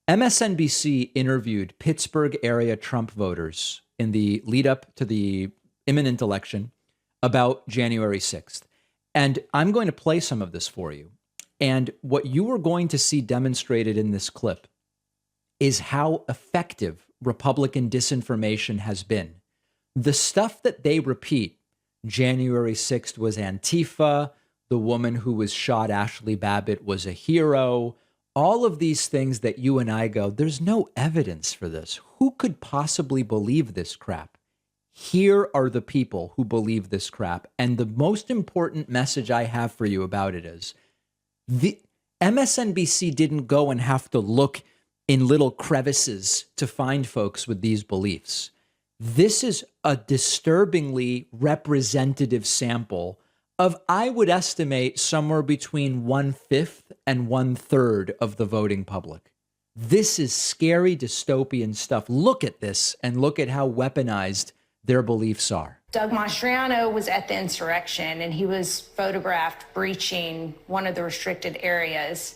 MSNBC interviewed Pittsburgh area Trump voters in the lead up to the imminent election about January 6th. And I'm going to play some of this for you. And what you are going to see demonstrated in this clip is how effective Republican disinformation has been. The stuff that they repeat, January 6th was Antifa, the woman who was shot, Ashley Babbitt, was a hero, all of these things that you and I go, there's no evidence for this. Who could possibly believe this crap? Here are the people who believe this crap. And the most important message I have for you about it is the MSNBC didn't go and have to look in little crevices to find folks with these beliefs. This is a disturbingly representative sample of, I would estimate, somewhere between 1/5 and 1/3 of the voting public. This is scary dystopian stuff. Look at this and look at how weaponized their beliefs are. Doug Mastriano was at the insurrection and he was photographed breaching one of the restricted areas.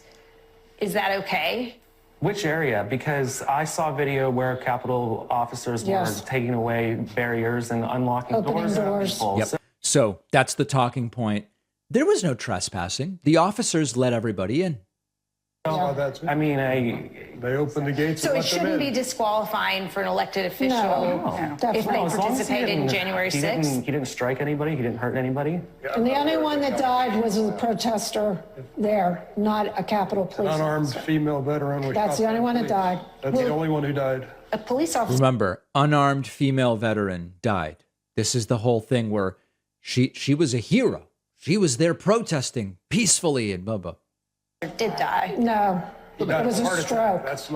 Is that okay? Which area? Because I saw video where Capitol officers were taking away barriers and unlocking Opening doors. Yep. So that's the talking point. There was no trespassing. The officers let everybody in. I mean, they opened the gates. So it shouldn't be disqualifying for an elected official if they participated in January 6th? He didn't strike anybody. He didn't hurt anybody. And the only one that died was a protester there, not a Capitol Police An unarmed officer. female veteran. Was That's the only one that died. That's the only one who died. A police officer. Remember, unarmed female veteran died. This is the whole thing where she was a hero. She was there protesting peacefully and blah, blah. Did die. No, it was a stroke. That's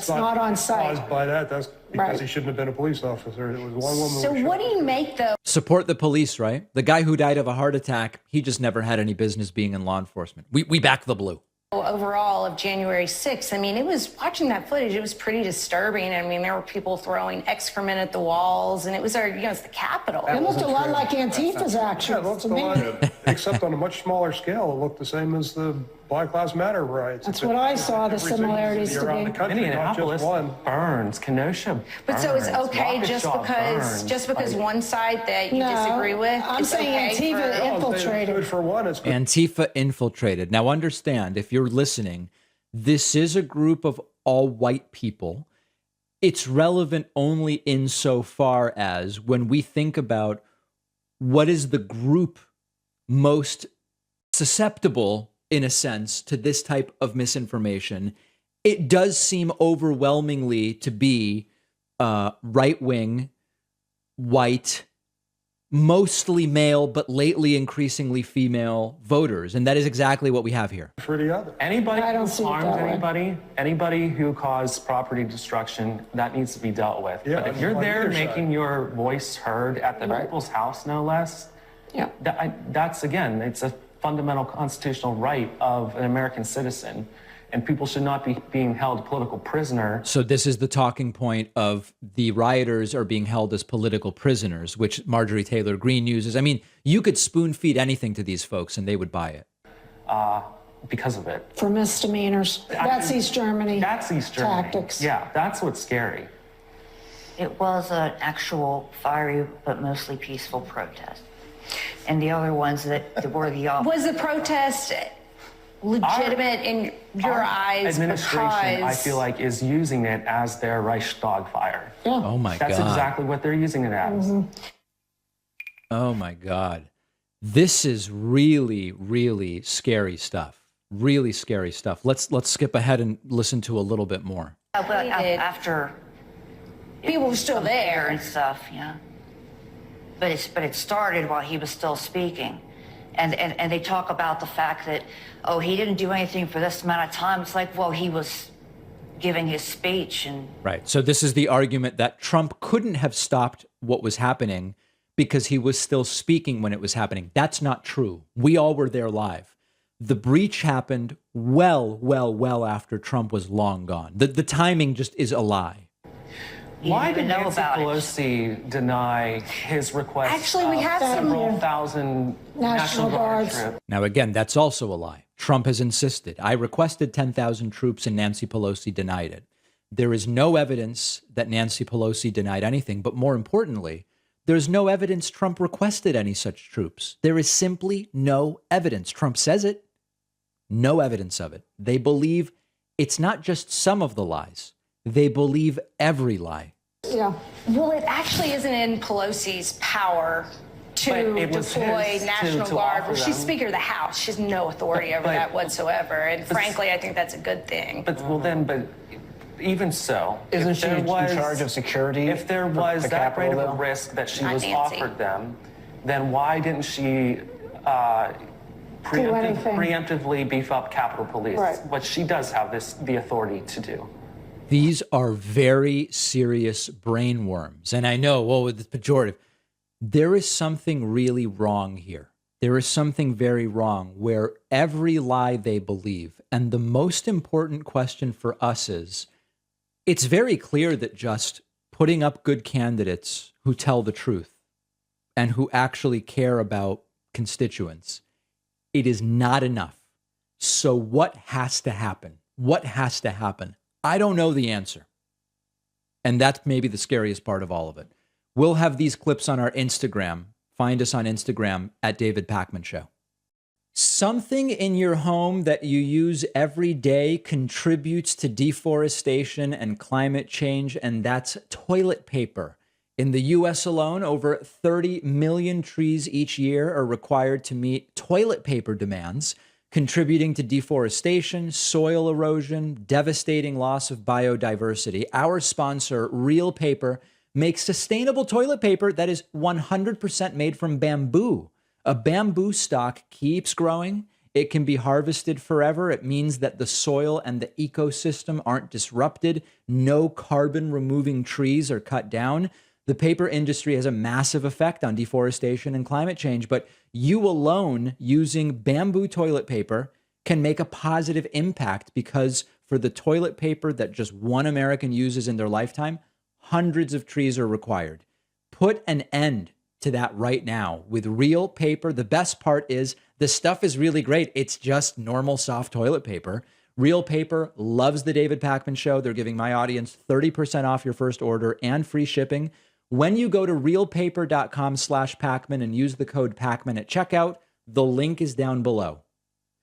not on site. Caused by that. That's because he shouldn't have been a police officer. It was one woman. So what do you make, though? Support the police, right? The guy who died of a heart attack, he just never had any business being in law enforcement. We back the blue. Overall of January 6th, I mean, watching that footage, it was pretty disturbing. I mean, there were people throwing excrement at the walls, and it was it's the Capitol. It looked a lot like Antifa's actions to me. Except on a much smaller scale, it looked the same as the Black Lives Matter riots. That's what I saw the similarities to around the be. country, not just Indianapolis one. burns. Kenosha burns. But so it's okay Waukesha just because one side that you No, disagree with? I'm it's saying okay Antifa for- infiltrated. Good for one. It's good. Antifa infiltrated. Now understand, if you're listening, this is a group of all white people. It's relevant only insofar as when we think about what is the group most susceptible, in a sense, to this type of misinformation, it does seem overwhelmingly to be right-wing, white, mostly male, but lately increasingly female voters. And that is exactly what we have here. For the other. Anybody I don't who see it harms that way. anybody who caused property destruction, that needs to be dealt with. Yeah, but if you're on there either side. making your voice heard at the people's house, no less, Yeah. that's, again, it's a fundamental constitutional right of an American citizen. And people should not be being held political prisoner. So this is the talking point of the rioters are being held as political prisoners, which Marjorie Taylor Greene uses. I mean, you could spoon feed anything to these folks and they would buy it. Because of it. For misdemeanors. That's East Germany. That's East Germany. Tactics. Yeah, that's what's scary. It was an actual fiery but mostly peaceful protest. And the other ones that were the opposite. Was the protest legitimate in your Our eyes administration, because I feel like, is using it as their Reichstag fire. Yeah. Oh my That's God. exactly what they're using it as. Oh my God. This is really, really scary stuff. Really scary stuff. Let's skip ahead and listen to a little bit more. But He did. after people were still there? and stuff, yeah. But it started while he was still speaking. And they talk about the fact that, oh, he didn't do anything for this amount of time. It's like, well, he was giving his speech and... Right. So this is the argument that Trump couldn't have stopped what was happening because he was still speaking when it was happening. That's not true. We all were there live. The breach happened well after Trump was long gone. The timing just is a lie. Why did know Nancy about it. Pelosi deny his request Actually, we of have several some thousand National National Guard Guards. troops? Now, again, that's also a lie. Trump has insisted. I requested 10,000 troops and Nancy Pelosi denied it. There is no evidence that Nancy Pelosi denied anything. But more importantly, there's no evidence Trump requested any such troops. There is simply no evidence. Trump says it. No evidence of it. They believe it's not just some of the lies. They believe every lie. Yeah. Well, it actually isn't in Pelosi's power to But it was deploy his National to Guard. offer Well, she's them. Speaker of the House. She has no authority over But- that whatsoever. And frankly, I think that's a good thing. But even so, Isn't if she there in was- charge of security If there for was the that great Capitol, of a though? risk that she Not was Nancy. offered them, then why didn't she anything. preemptively beef up Capitol Police? Right. What she does have the authority to do. These are very serious brain worms. And I know, well, it's pejorative. There is something really wrong here. There is something very wrong where every lie they believe. And the most important question for us is, it's very clear that just putting up good candidates who tell the truth and who actually care about constituents, it is not enough. So what has to happen? What has to happen? I don't know the answer. And that's maybe the scariest part of all of it. We'll have these clips on our Instagram. Find us on Instagram at David Pakman Show. Something in your home that you use every day contributes to deforestation and climate change, and that's toilet paper. In the US alone, over 30 million trees each year are required to meet toilet paper demands, contributing to deforestation, soil erosion, devastating loss of biodiversity. Our sponsor, Real Paper, makes sustainable toilet paper that is 100% made from bamboo. A bamboo stock keeps growing. It can be harvested forever. It means that the soil and the ecosystem aren't disrupted. No carbon removing trees are cut down. The paper industry has a massive effect on deforestation and climate change, but you alone using bamboo toilet paper can make a positive impact, because for the toilet paper that just one American uses in their lifetime, hundreds of trees are required. Put an end to that right now with Real Paper. The best part is the stuff is really great. It's just normal soft toilet paper. Real Paper loves the David Pakman Show. They're giving my audience 30% off your first order and free shipping when you go to realpaper.com/Pakman and use the code Pakman at checkout. The link is down below.